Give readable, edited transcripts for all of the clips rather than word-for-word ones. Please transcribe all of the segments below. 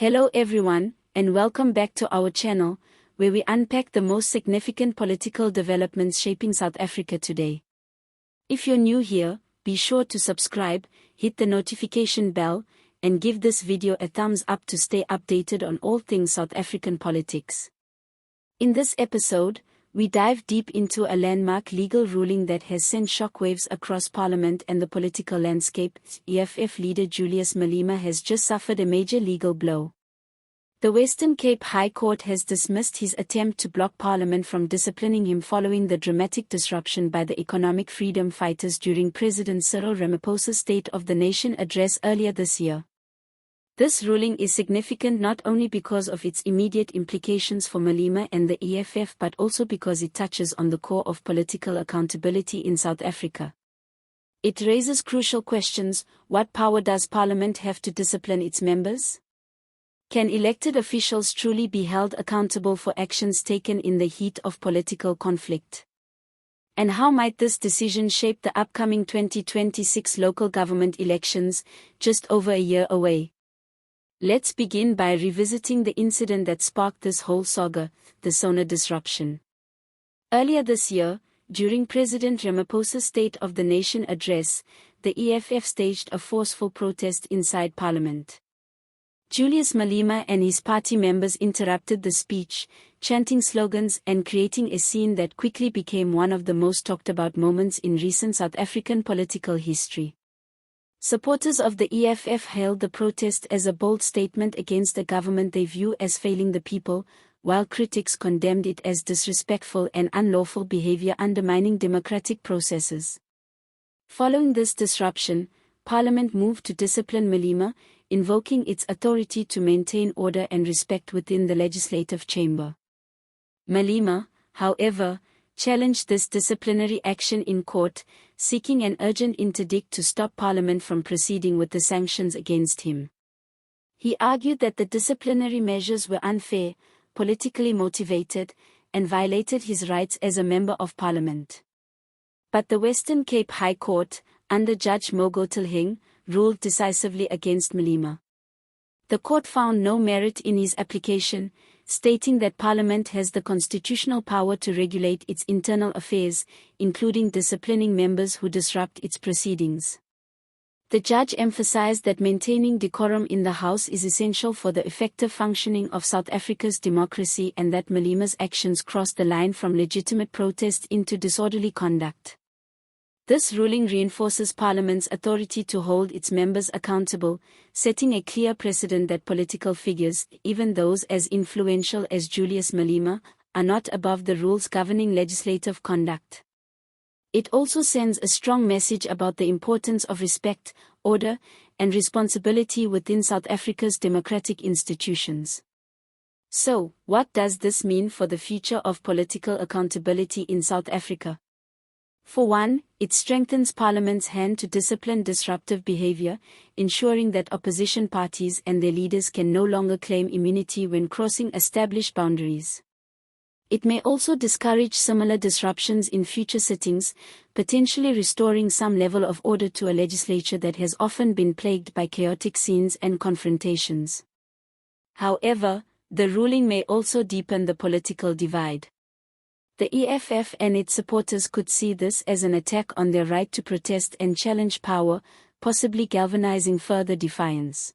Hello everyone, and welcome back to our channel, where we unpack the most significant political developments shaping South Africa today. If you're new here, be sure to subscribe, hit the notification bell, and give this video a thumbs up to stay updated on all things South African politics. In this episode, we dive deep into a landmark legal ruling that has sent shockwaves across Parliament and the political landscape. EFF leader Julius Malema has just suffered a major legal blow. The Western Cape High Court has dismissed his attempt to block Parliament from disciplining him following the dramatic disruption by the economic freedom fighters during President Cyril Ramaphosa's State of the Nation address earlier this year. This ruling is significant not only because of its immediate implications for Malema and the EFF but also because it touches on the core of political accountability in South Africa. It raises crucial questions: what power does Parliament have to discipline its members? Can elected officials truly be held accountable for actions taken in the heat of political conflict? And how might this decision shape the upcoming 2026 local government elections, just over a year away? Let's begin by revisiting the incident that sparked this whole saga, the SONA disruption. Earlier this year, during President Ramaphosa's State of the Nation address, the EFF staged a forceful protest inside Parliament. Julius Malema and his party members interrupted the speech, chanting slogans and creating a scene that quickly became one of the most talked about moments in recent South African political history. Supporters of the EFF hailed the protest as a bold statement against a government they view as failing the people, while critics condemned it as disrespectful and unlawful behavior undermining democratic processes. Following this disruption, Parliament moved to discipline Malema, invoking its authority to maintain order and respect within the legislative chamber. Malema, however, challenged this disciplinary action in court, seeking an urgent interdict to stop Parliament from proceeding with the sanctions against him. He argued that the disciplinary measures were unfair, politically motivated, and violated his rights as a member of Parliament. But the Western Cape High Court, under Judge Mogotilhing, ruled decisively against Malema. The court found no merit in his application, stating that Parliament has the constitutional power to regulate its internal affairs, including disciplining members who disrupt its proceedings. The judge emphasized that maintaining decorum in the House is essential for the effective functioning of South Africa's democracy and that Malema's actions crossed the line from legitimate protest into disorderly conduct. This ruling reinforces Parliament's authority to hold its members accountable, setting a clear precedent that political figures, even those as influential as Julius Malema, are not above the rules governing legislative conduct. It also sends a strong message about the importance of respect, order, and responsibility within South Africa's democratic institutions. So, what does this mean for the future of political accountability in South Africa? For one, it strengthens Parliament's hand to discipline disruptive behavior, ensuring that opposition parties and their leaders can no longer claim immunity when crossing established boundaries. It may also discourage similar disruptions in future sittings, potentially restoring some level of order to a legislature that has often been plagued by chaotic scenes and confrontations. However, the ruling may also deepen the political divide. The EFF and its supporters could see this as an attack on their right to protest and challenge power, possibly galvanizing further defiance.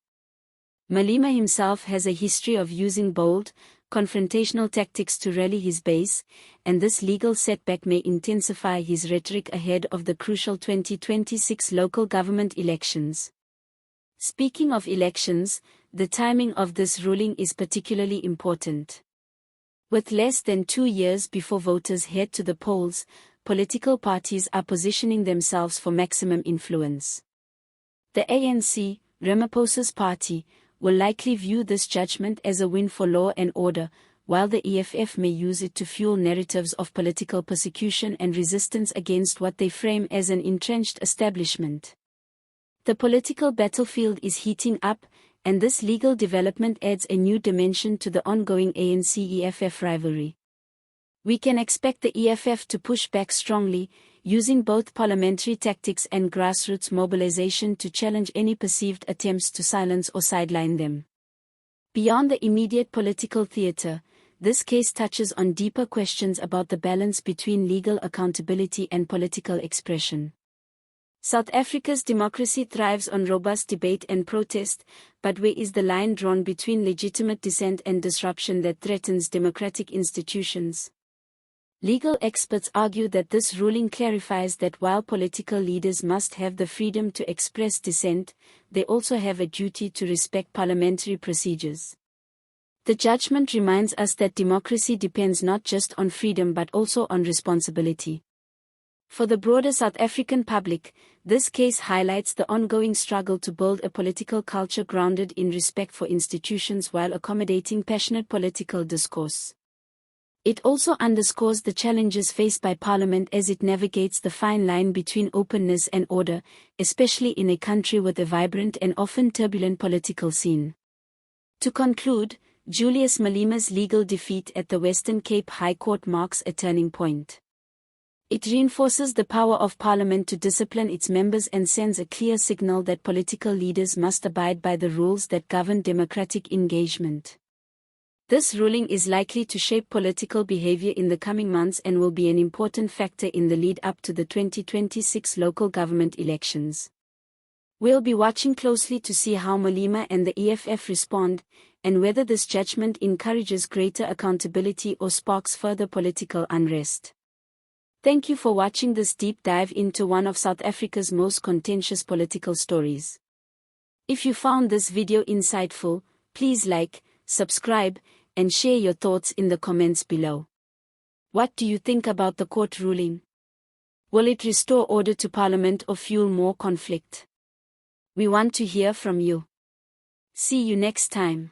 Malema himself has a history of using bold, confrontational tactics to rally his base, and this legal setback may intensify his rhetoric ahead of the crucial 2026 local government elections. Speaking of elections, the timing of this ruling is particularly important. With less than 2 years before voters head to the polls, political parties are positioning themselves for maximum influence. The ANC, Ramaphosa's party, will likely view this judgment as a win for law and order, while the EFF may use it to fuel narratives of political persecution and resistance against what they frame as an entrenched establishment. The political battlefield is heating up, and this legal development adds a new dimension to the ongoing ANC-EFF rivalry. We can expect the EFF to push back strongly, using both parliamentary tactics and grassroots mobilization to challenge any perceived attempts to silence or sideline them. Beyond the immediate political theater, this case touches on deeper questions about the balance between legal accountability and political expression. South Africa's democracy thrives on robust debate and protest, but where is the line drawn between legitimate dissent and disruption that threatens democratic institutions? Legal experts argue that this ruling clarifies that while political leaders must have the freedom to express dissent, they also have a duty to respect parliamentary procedures. The judgment reminds us that democracy depends not just on freedom but also on responsibility. For the broader South African public, this case highlights the ongoing struggle to build a political culture grounded in respect for institutions while accommodating passionate political discourse. It also underscores the challenges faced by Parliament as it navigates the fine line between openness and order, especially in a country with a vibrant and often turbulent political scene. To conclude, Julius Malema's legal defeat at the Western Cape High Court marks a turning point. It reinforces the power of Parliament to discipline its members and sends a clear signal that political leaders must abide by the rules that govern democratic engagement. This ruling is likely to shape political behavior in the coming months and will be an important factor in the lead up to the 2026 local government elections. We'll be watching closely to see how Malema and the EFF respond, and whether this judgment encourages greater accountability or sparks further political unrest. Thank you for watching this deep dive into one of South Africa's most contentious political stories. If you found this video insightful, please like, subscribe, and share your thoughts in the comments below. What do you think about the court ruling? Will it restore order to Parliament or fuel more conflict? We want to hear from you. See you next time.